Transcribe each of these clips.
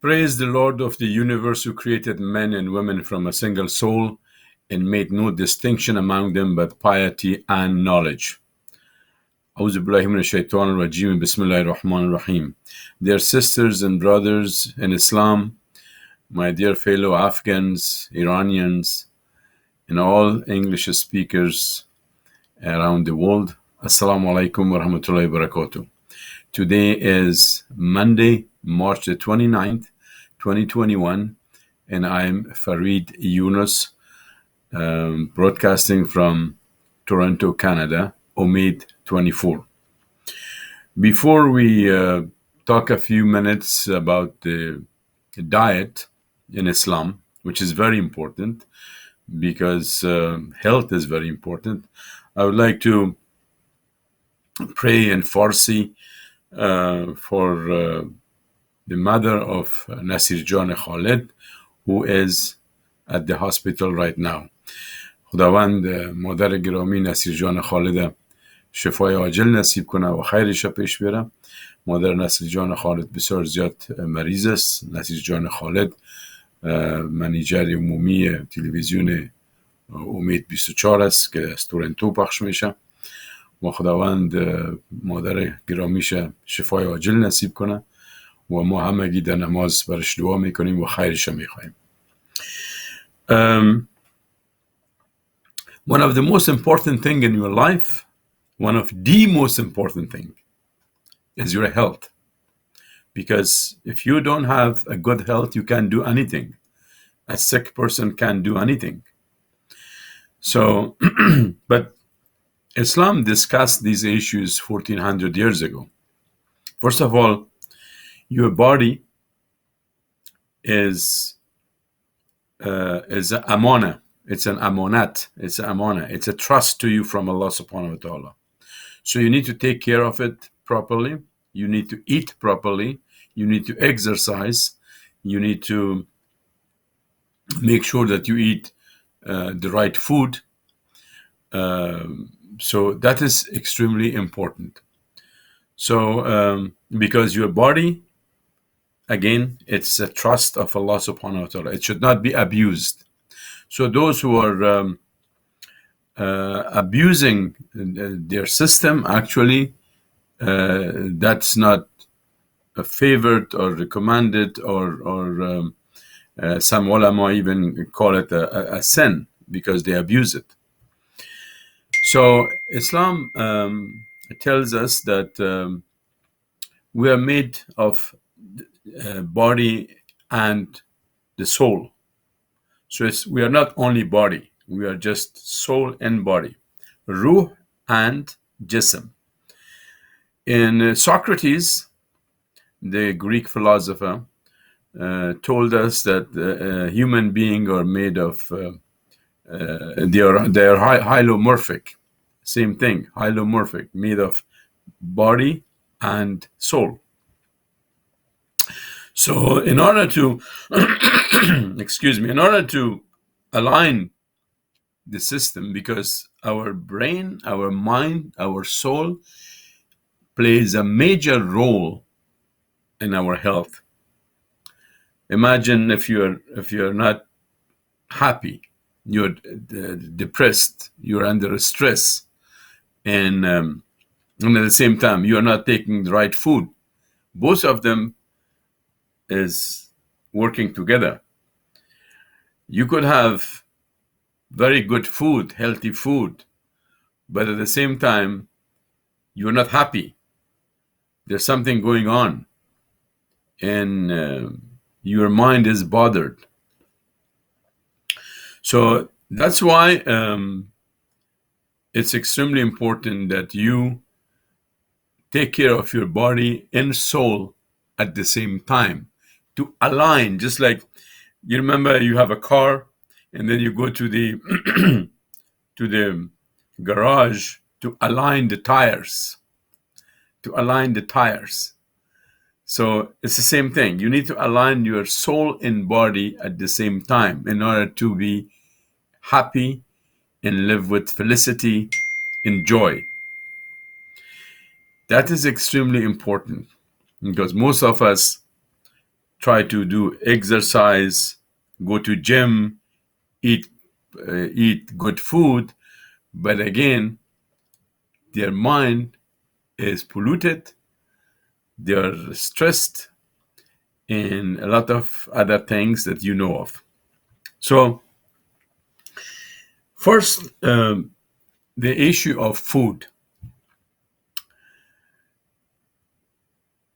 Praise the Lord of the universe who created men and women from a single soul and made no distinction among them but piety and knowledge. أعوذ بالله من الشيطان الرجيم. بسم الله الرحمن الرحيم. Dear sisters and brothers in Islam, my dear fellow Afghans, Iranians, and all English speakers around the world, Assalamu alaikum wa rahmatullahi wa barakatuh. Today is Monday, March the 29th, 2021, and I'm Farid Younos, broadcasting from Toronto, Canada, Omid 24. Before we talk a few minutes about the diet in Islam, which is very important because health is very important, I would like to pray in Farsi for the mother of Nasir Jan Khaled, who is at the hospital right now. خداوند مادر گرامی نصیر جان خالد شفای عاجل نصیب کنه و خیرش پیش بره. مادر نصیر جان خالد بسیار زیاد مریض است. نصیر جان خالد منیجر عمومی تلویزیون امید 24 است که از تورنتو پخش میشه و خداوند مادر گرامیش شفای عاجل نصیب کنه و ما همگی در نماز برش دعا میکنیم و خیرش میخوایم. One of the most important thing in your life, one of the most important thing is your health. Because if you don't have a good health, you can't do anything. A sick person can't do anything. So, but Islam discussed these issues 1400 years ago. First of all, your body is an amana. It's an amonat. It's an amana. It's a trust to you from Allah subhanahu wa ta'ala. So you need to take care of it properly. You need to eat properly. You need to exercise. You need to make sure that you eat the right food. So that is extremely important. So because your body, again, it's a trust of Allah subhanahu wa ta'ala. It should not be abused. So those who are abusing their system, actually, that's not favored or recommended, or some ulama even call it a sin because they abuse it. So Islam tells us that we are made of body and the soul. So we are not only body, we are just soul and body, ruh and jism. In Socrates, the Greek philosopher, told us that human beings are made of, they are hylomorphic, same thing, hylomorphic, made of body and soul. So in order to, in order to align the system, because our brain, our mind, our soul plays a major role in our health. Imagine if you're not happy, you're depressed, you're under stress, and at the same time you're not taking the right food. Both of them is working together. You could have very good food, healthy food, but at the same time, you're not happy. There's something going on, and your mind is bothered. So that's why it's extremely important that you take care of your body and soul at the same time, to align. Just like, you remember, you have a car and then you go to the to the garage to align the tires, So it's the same thing. You need to align your soul and body at the same time in order to be happy and live with felicity and joy. That is extremely important, because most of us try to do exercise, go to gym, eat good food, but again, their mind is polluted, they're stressed, and a lot of other things that you know of. So, first, the issue of food.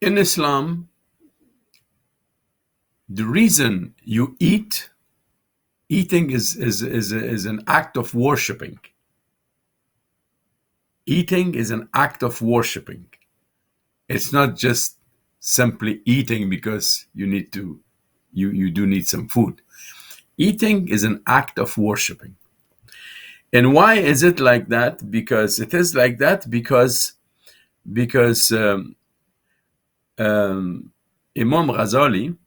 In Islam, the reason you eating is an act of worshiping. Eating is an act of worshiping. It's not just simply eating because you do need some food. Eating is an act of worshiping. And why is it like that? Because it is like that because Imam Ghazali,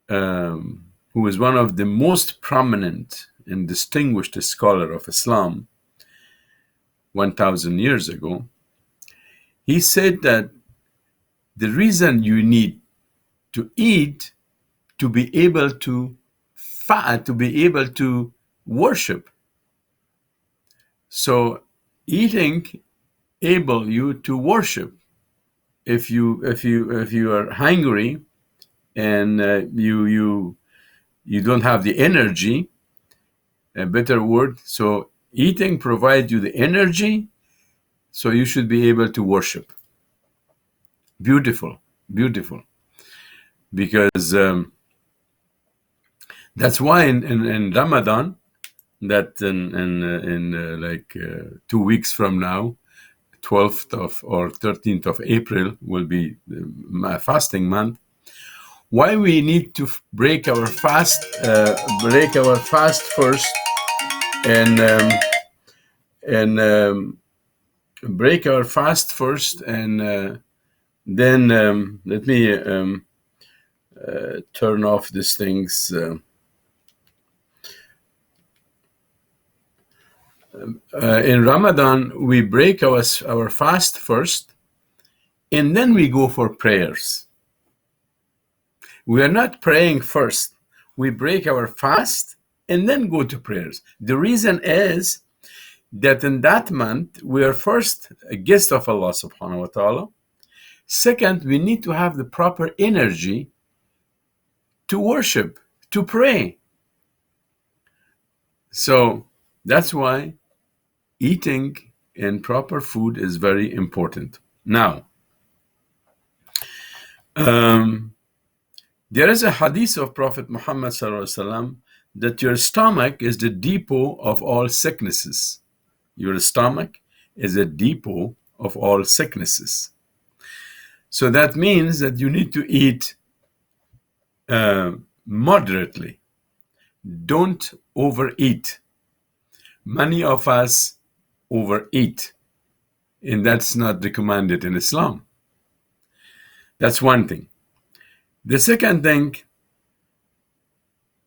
who is one of the most prominent and distinguished scholar of Islam 1,000 years ago, he said that the reason you need to eat to be able to worship. So eating able you to worship. If you are hungry and you don't have the energy, a better word. So eating provides you the energy, so you should be able to worship. Beautiful, beautiful. Because that's why in Ramadan, that in like 2 weeks from now, 12th or 13th of April will be my fasting month. Why we need to break our fast first, and break our fast first, and then let me turn off these things. In Ramadan, we break our fast first, and then we go for prayers. We are not praying first. We break our fast and then go to prayers. The reason is that in that month, we are first a guest of Allah subhanahu wa ta'ala. Second, we need to have the proper energy to worship, to pray. So that's why eating and proper food is very important. Now, there is a hadith of Prophet Muhammad sallallahu alaihi wasallam that your stomach is the depot of all sicknesses. Your stomach is a depot of all sicknesses. So that means that you need to eat moderately. Don't overeat. Many of us overeat, and that's not recommended in Islam. That's one thing. The second thing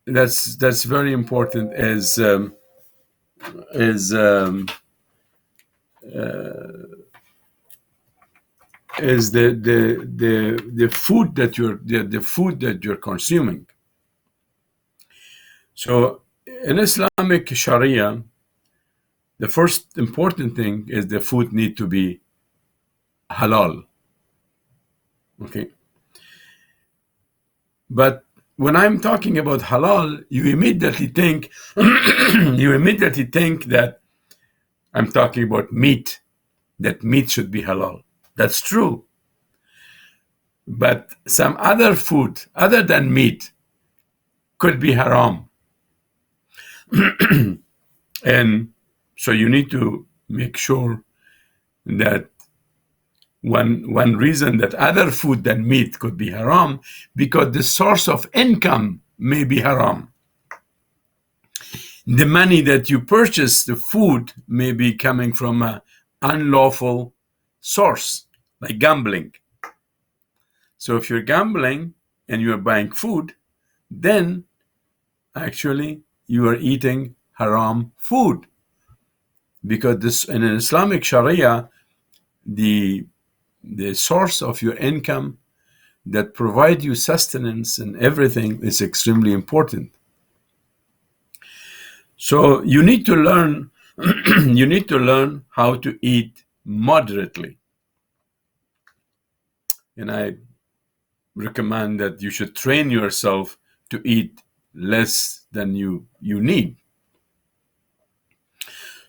that's very important is the food that you're consuming. So in Islamic Sharia, the first important thing is the food need to be halal. Okay. But when I'm talking about halal, you immediately think that I'm talking about meat, that meat should be halal. That's true. But some other food other than meat could be haram. And so you need to make sure that one reason that other food than meat could be haram, because the source of income may be haram. The money that you purchase the food may be coming from an unlawful source, like gambling. So if you're gambling and you're buying food, then actually you are eating haram food. Because this, in an Islamic Sharia, the source of your income, that provide you sustenance and everything is extremely important. So you need to learn you need to learn how to eat moderately. And I recommend that you should train yourself to eat less than you need.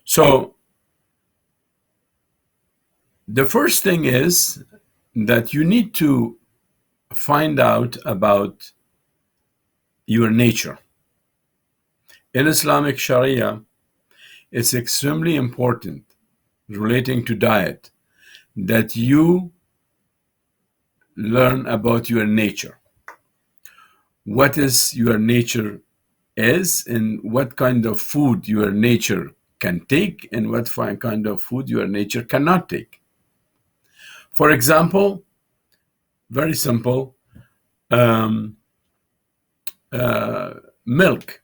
So the first thing is that you need to find out about your nature. In Islamic Sharia, it's extremely important relating to diet that you learn about your nature. What is your nature is, and what kind of food your nature can take, and what kind of food your nature cannot take. For example, very simple, milk.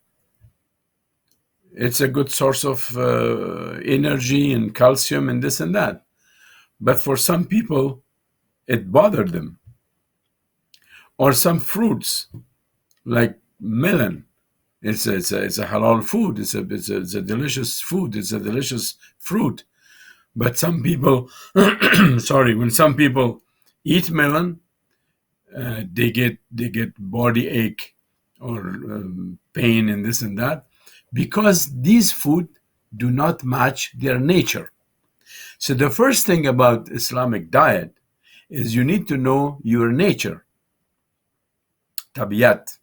It's a good source of energy and calcium and this and that. But for some people, it bothered them. Or some fruits, like melon. It's a halal food. It's a delicious food. It's a delicious fruit. But some people, when some people eat melon, they get body ache or pain and this and that, because these food do not match their nature. So the first thing about Islamic diet is you need to know your nature. Tabiyat.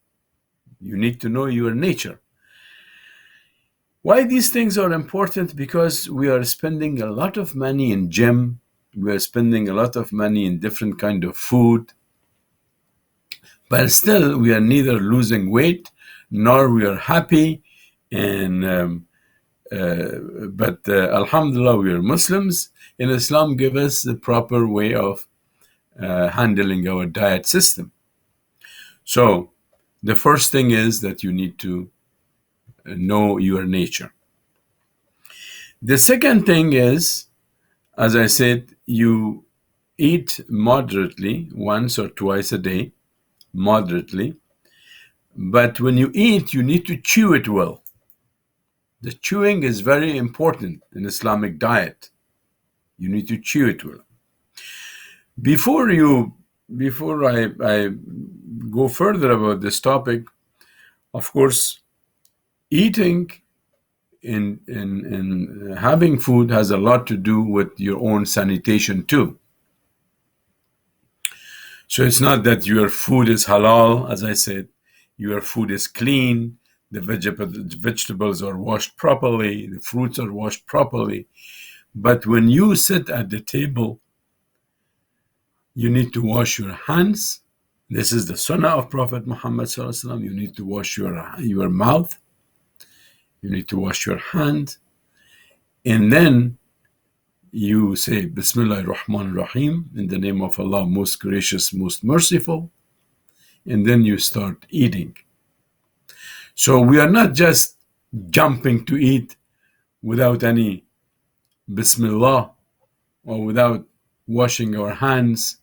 You need to know your nature. Why these things are important? Because we are spending a lot of money in gym. We are spending a lot of money in different kind of food. But still, we are neither losing weight nor we are happy. And but Alhamdulillah, we are Muslims, and Islam gives us the proper way of handling our diet system. So the first thing is that you need to know your nature. The second thing is, as I said, you eat moderately, once or twice a day, moderately. But when you eat, you need to chew it well. The chewing is very important in Islamic diet. You need to chew it well. Before I go further about this topic, of course, eating and having food has a lot to do with your own sanitation too. So it's not that your food is halal, as I said. Your food is clean. The vegetables are washed properly. The fruits are washed properly. But when you sit at the table, you need to wash your hands. This is the sunnah of Prophet Muhammad sallallahu alaihi wasallam. You need to wash your mouth. You need to wash your hand. And then you say, Bismillah ar-Rahman ar-Rahim, in the name of Allah, most gracious, most merciful. And then you start eating. So we are not just jumping to eat without any Bismillah, or without washing our hands,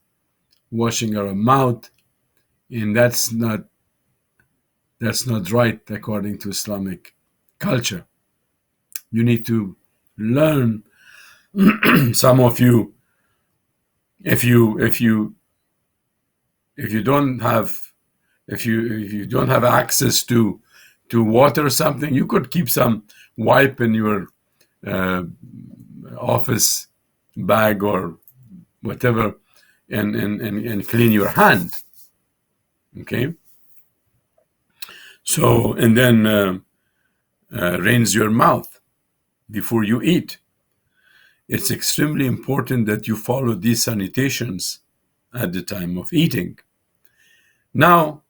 washing our mouth. And that's not right according to Islamic culture. You need to learn. Some of you, if you don't have access to water or something, you could keep some wipe in your office bag or whatever, and clean your hand. Okay. So, and then rinse your mouth before you eat. It's extremely important that you follow these sanitations at the time of eating. Now,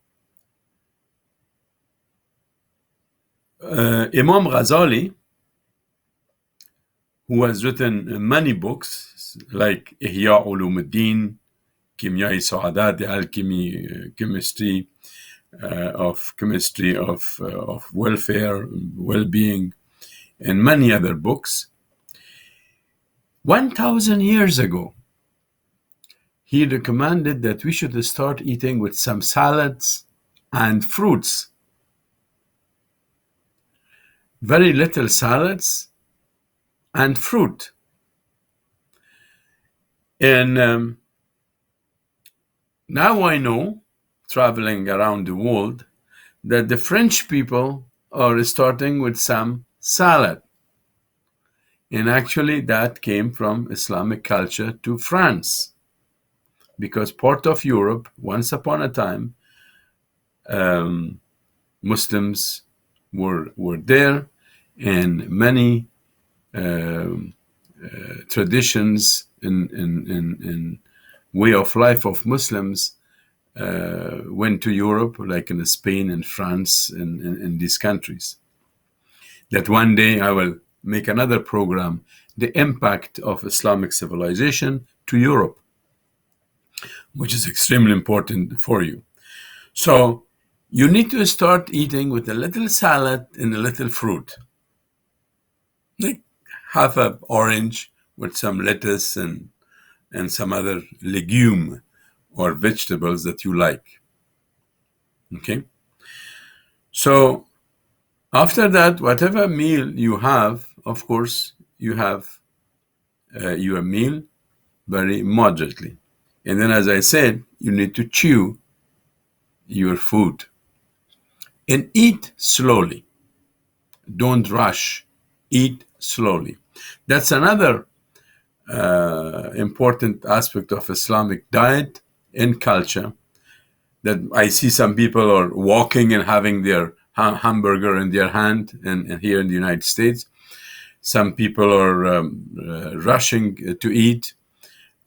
Imam Ghazali, who has written many books like Ihya Ulumuddin, Kimyai Sa'adat, Alchemy, Chemistry of Welfare, Well-being, and many other books, 1,000 years ago, he recommended that we should start eating with some salads and fruits. Very little salads and fruit. And now I know, traveling around the world, that the French people are starting with some salad. And actually that came from Islamic culture to France, because part of Europe, once upon a time, Muslims were there, and many traditions in way of life of Muslims went to Europe, like in Spain and France and in these countries. That one day I will make another program, the impact of Islamic civilization to Europe, which is extremely important for you. So you need to start eating with a little salad and a little fruit. Like half an orange with some lettuce and some other legume or vegetables that you like. Okay? So after that, whatever meal you have, of course, you have your meal very moderately. And then, as I said, you need to chew your food and eat slowly. Don't rush. Eat slowly. That's another important aspect of Islamic diet and culture, that I see some people are walking and having their hamburger in their hand, and here in the United States, some people are rushing to eat.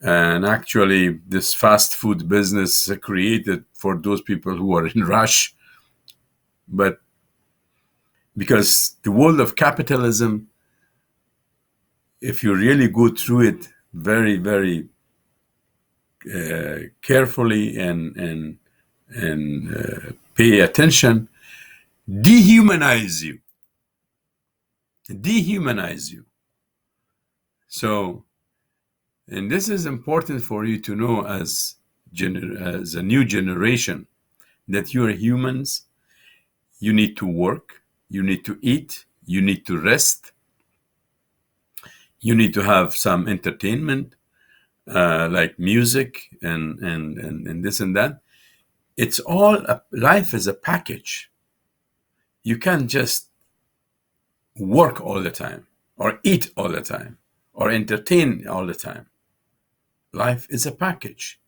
And actually, this fast food business created for those people who are in rush. But because the world of capitalism, if you really go through it very, very carefully and pay attention, dehumanize you. So, and this is important for you to know as a new generation, that you are humans. You need to work, you need to eat, you need to rest, you need to have some entertainment, like music and this and that. It's all, life is a package. You can't just work all the time, or eat all the time, or entertain all the time. Life is a package.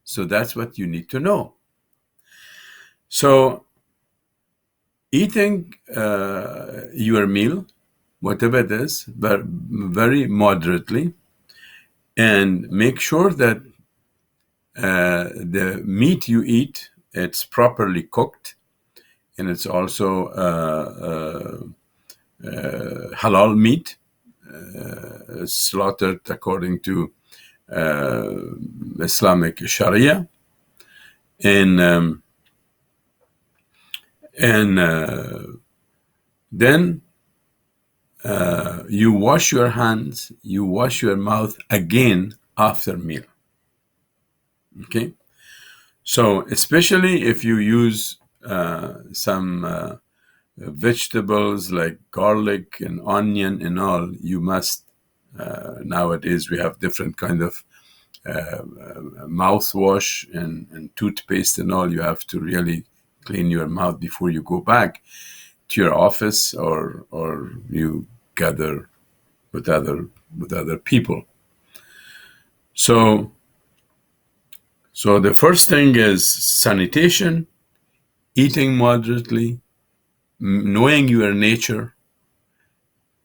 So that's what you need to know. So eating your meal, whatever it is, but very moderately, and make sure that the meat you eat, it's properly cooked, and it's also halal meat, slaughtered according to Islamic Sharia, and then you wash your hands, you wash your mouth again after meal. Okay, so especially if you use some vegetables like garlic and onion and all, you must. Nowadays we have different kind of mouthwash and toothpaste and all. You have to really clean your mouth before you go back to your office or you gather with other people. So the first thing is sanitation, eating moderately, knowing your nature,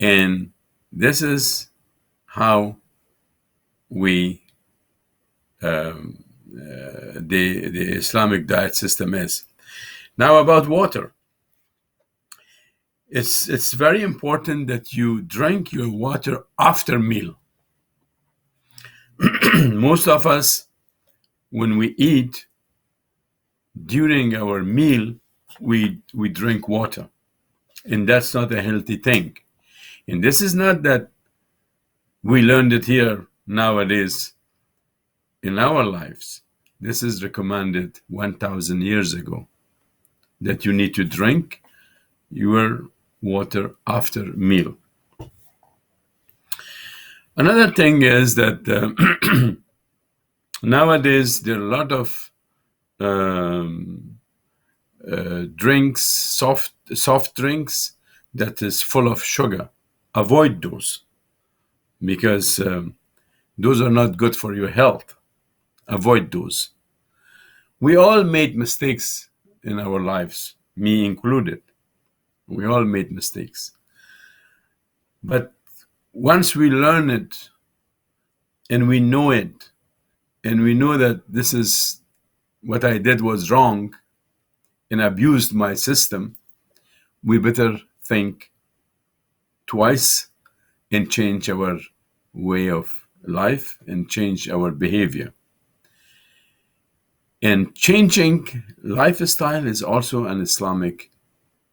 and this is how we the Islamic diet system is. Now about water. It's very important that you drink your water after meal. Most of us, when we eat, during our meal, we drink water. And that's not a healthy thing. And this is not that we learned it here nowadays in our lives, this is recommended 1,000 years ago, that you need to drink your water after meal. Another thing is that nowadays there are a lot of drinks, soft drinks that is full of sugar. Avoid those, because those are not good for your health. Avoid those. We all made mistakes in our lives, me included. We all made mistakes. But once we learn it, and we know it, and we know that this is what I did was wrong and abused my system, we better think twice and change our way of life and change our behavior. And changing lifestyle is also an Islamic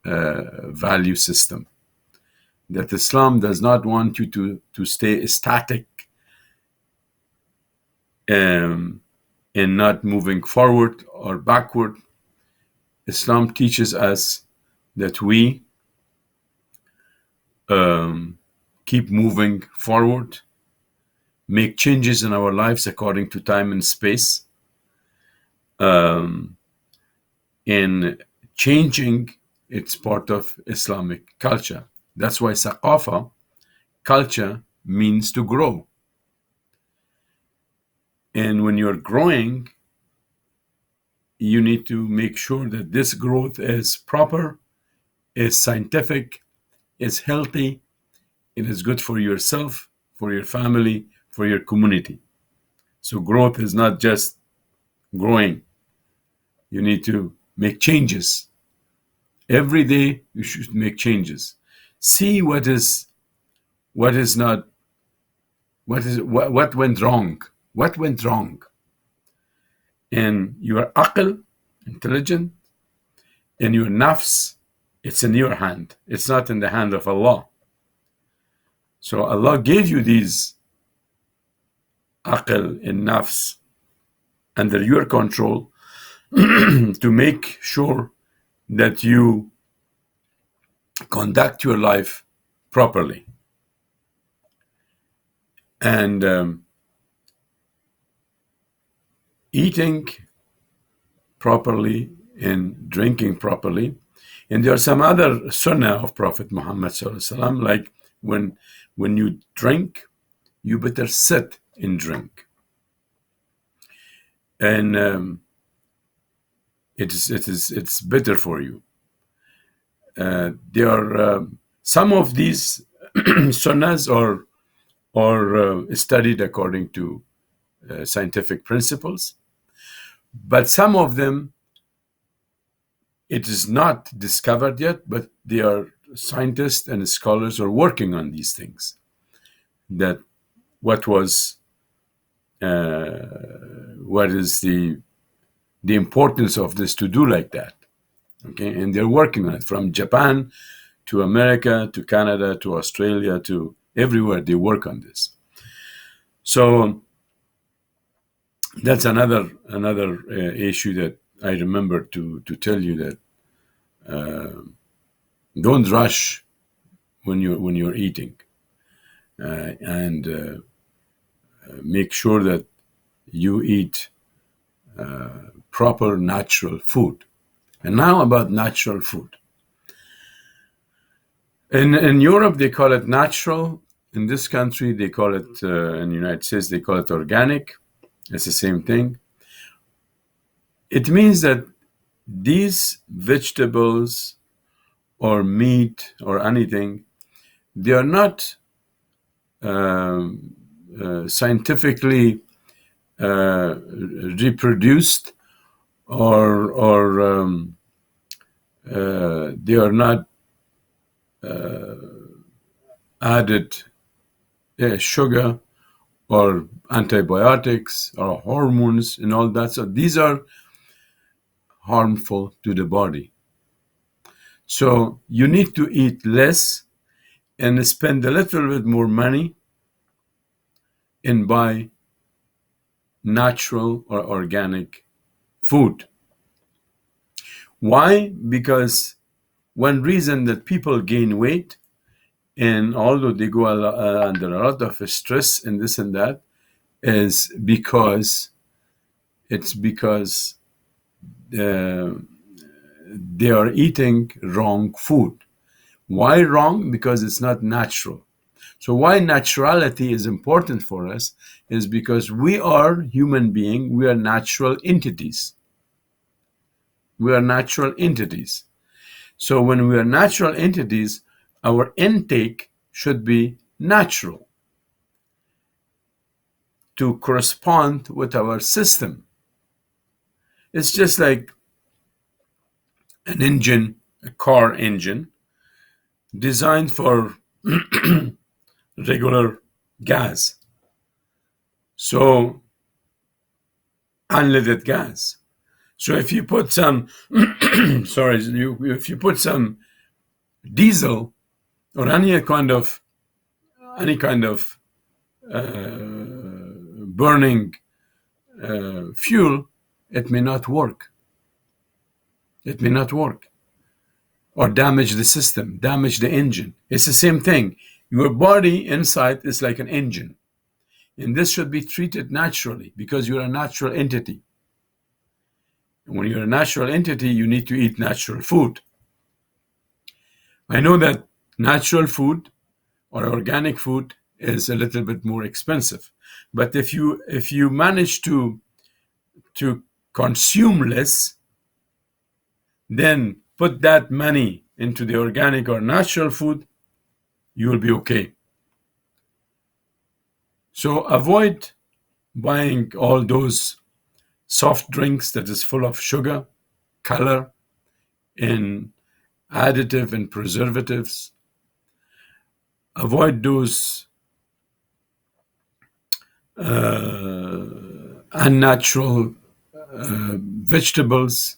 value system. That Islam does not want you to stay static and not moving forward or backward. Islam teaches us that we keep moving forward, make changes in our lives according to time and space. In changing, it's part of Islamic culture. That's why Saqafa, culture, means to grow. And when you're growing, you need to make sure that this growth is proper, is scientific, is healthy, it is good for yourself, for your family, for your community. So growth is not just growing. You need to make changes. Every day you should make changes. See what went wrong. What went wrong? And your aql, intelligent, and your nafs, it's in your hand. It's not in the hand of Allah. So Allah gave you these aql and nafs under your control to make sure that you conduct your life properly. And eating properly and drinking properly. And there are some other sunnah of Prophet Muhammad sallallahu alaihi wasallam, like when you drink, you better sit and drink. And it's better for you. There are some of these sunnahs are studied according to scientific principles, but some of them it is not discovered yet, but they are scientists and scholars are working on these things. That what is the importance of this to do like that, okay? And they're working on it from Japan to America to Canada to Australia to everywhere. They work on this. So that's another issue that I remember to tell you, that don't rush when you're eating, and make sure that you eat proper natural food. And now about natural food. In Europe they call it natural. In this country they call it, in the United States they call it organic. It's the same thing. It means that these vegetables or meat or anything, they are not scientifically reproduced, or they are not added sugar or antibiotics or hormones and all that. So these are harmful to the body. So you need to eat less and spend a little bit more money and buy natural or organic food. Why? Because one reason that people gain weight, and although they go under a lot of stress and this and that, is because they are eating wrong food. Why wrong? Because it's not natural. So why naturality is important for us is because we are human beings, we are natural entities. We are natural entities. So when we are natural entities, our intake should be natural to correspond with our system. It's just like an engine, a car engine, designed for regular gas. So unleaded gas. So if you put some, if you put some diesel or any kind of burning fuel, it may not work. It may not work, or damage the system, damage the engine. It's the same thing. Your body inside is like an engine, and this should be treated naturally because you're a natural entity. And when you're a natural entity, you need to eat natural food. I know that natural food or organic food is a little bit more expensive, but if you manage to consume less, then put that money into the organic or natural food, you will be okay. So avoid buying all those soft drinks that is full of sugar, color, and additive and preservatives. Avoid those unnatural vegetables.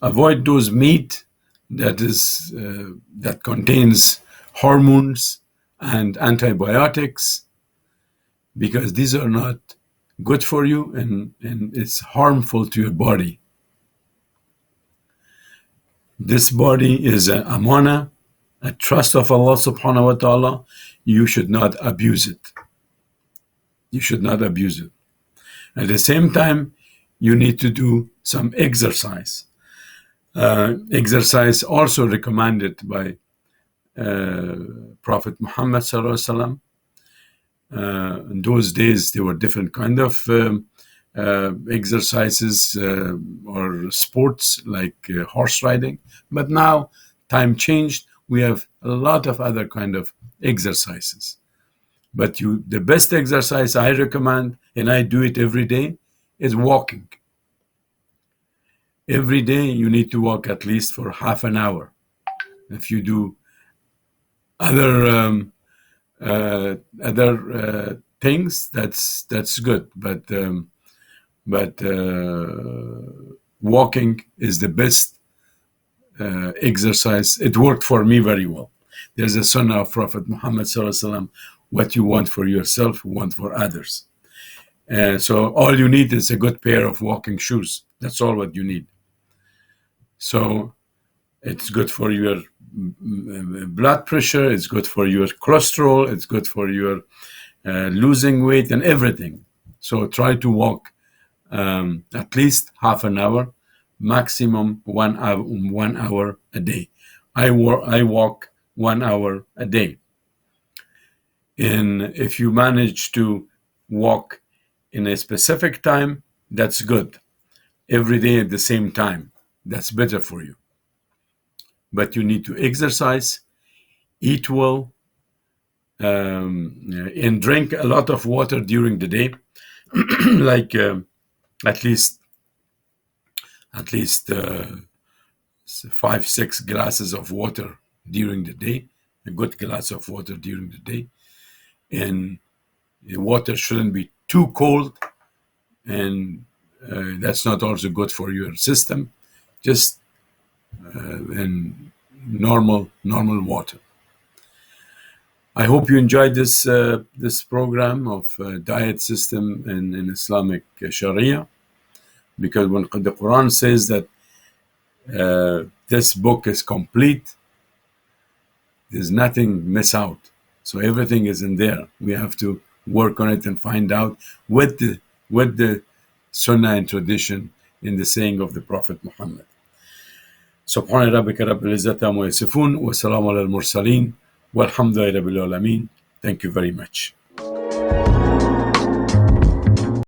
Avoid those meat that contains hormones and antibiotics, because these are not good for you and it's harmful to your body. This body is a amana, a trust of Allah subhanahu wa ta'ala. You should not abuse it. You should not abuse it. At the same time, you need to do some exercise. Exercise also recommended by Prophet Muhammad sallallahu alaihi wasallam. In those days, there were different kind of exercises or sports like horse riding. But now, time changed. We have a lot of other kind of exercises. But the best exercise I recommend, and I do it every day, is walking. Every day you need to walk at least for half an hour. If you do other things, that's good. But walking is the best exercise. It worked for me very well. There's a sunnah of Prophet Muhammad sallallahu alaihi wasallam: what you want for yourself, you want for others. So all you need is a good pair of walking shoes. That's all what you need. So it's good for your blood pressure, it's good for your cholesterol, it's good for your losing weight and everything. So try to walk at least half an hour, maximum 1 hour a day. I walk 1 hour a day. And if you manage to walk in a specific time, that's good. Every day at the same time, that's better for you. But you need to exercise, eat well, and drink a lot of water during the day, like at least 5-6 glasses of water during the day, a good glass of water during the day. And the water shouldn't be too cold, and that's not also good for your system. Just in normal water. I hope you enjoyed this program of diet system in Islamic Sharia, because when the Quran says that this book is complete, there's nothing miss out. So everything is in there. We have to work on it and find out with the Sunnah and tradition in the saying of the Prophet Muhammad. سبحان ربك رب العزة عما يصفون وسلام على المرسلين والحمد لله رب العالمين. Thank you very much.